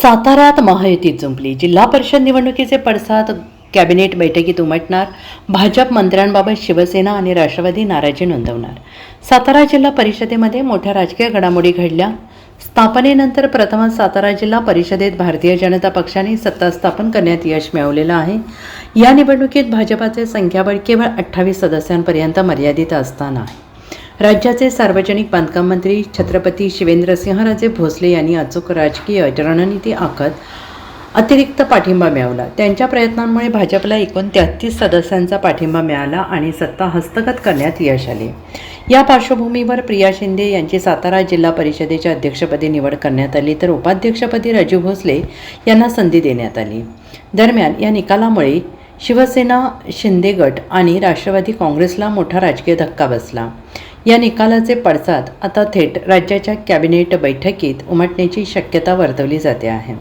साताऱ्यात महायुतीत जुंपली. जिल्हा परिषद निवडणुकीचे पडसाद कॅबिनेट बैठकीत उमटणार. भाजप मंत्र्यांबाबत शिवसेना आणि राष्ट्रवादी नाराजी नोंदवणार. सातारा जिल्हा परिषदेमध्ये मोठ्या राजकीय घडामोडी घडल्या. स्थापनेनंतर प्रथमच सातारा जिल्हा परिषदेत भारतीय जनता पक्षाने सत्ता स्थापन करण्यात यश मिळवलेलं आहे. या निवडणुकीत भाजपाचे संख्याबळ केवळ 28 सदस्यांपर्यंत मर्यादित असताना राज्याचे सार्वजनिक बांधकाम मंत्री छत्रपती शिवेंद्रसिंहराजे भोसले यांनी अचूक राजकीय रणनीती आखत अतिरिक्त पाठिंबा मिळवला. त्यांच्या प्रयत्नांमुळे भाजपला एकूण 33 सदस्यांचा पाठिंबा मिळाला आणि सत्ता हस्तगत करण्यात यश आले. या पार्श्वभूमीवर प्रिया शिंदे यांची सातारा जिल्हा परिषदेच्या अध्यक्षपदी निवड करण्यात आली, तर उपाध्यक्षपदी राजू भोसले यांना संधी देण्यात आली. दरम्यान या निकालामुळे शिवसेना, शिंदे गट आणि राष्ट्रवादी काँग्रेसला मोठा राजकीय धक्का बसला. या निकालाचे पडसाद आता थेट राज्याच्या कॅबिनेट बैठकीत उमटण्याची शक्यता वर्तवली जाते आहे.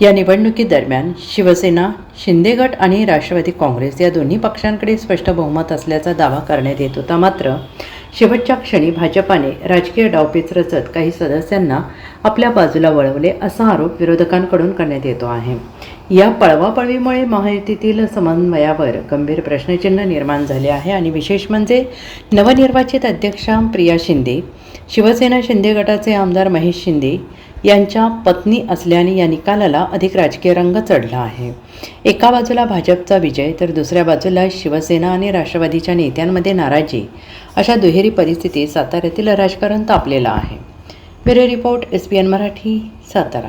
या निवडणुकीदरम्यान शिवसेना, शिंदे गट आणि राष्ट्रवादी काँग्रेस या दोन्ही पक्षांकडे स्पष्ट बहुमत असल्याचा दावा करण्यात येत होता. मात्र शेवटच्या क्षणी भाजपाने राजकीय डावपेच रचत काही सदस्यांना आपल्या बाजूला वळवले असा आरोप विरोधकांकडून करण्यात येतो आहे. या पळवापळवीमुळे महायुतीतील समन्वयावर गंभीर प्रश्नचिन्ह निर्माण झाले आहे आणि विशेष म्हणजे नवनिर्वाचित अध्यक्षा प्रिया शिंदे, शिवसेना शिंदे गटाचे आमदार महेश शिंदे यांच्या पत्नी असल्याने या निकालाला अधिक राजकीय रंग चढला आहे. एका बाजूला भाजपचा विजय तर दुसऱ्या बाजूला शिवसेना आणि राष्ट्रवादीच्या नेत्यांमध्ये नाराजी, अशा दुहेरी परिस्थितीत साताऱ्यातील राजकारण तापलेलं आहे. Bureau report, SBN Marathi, Satara.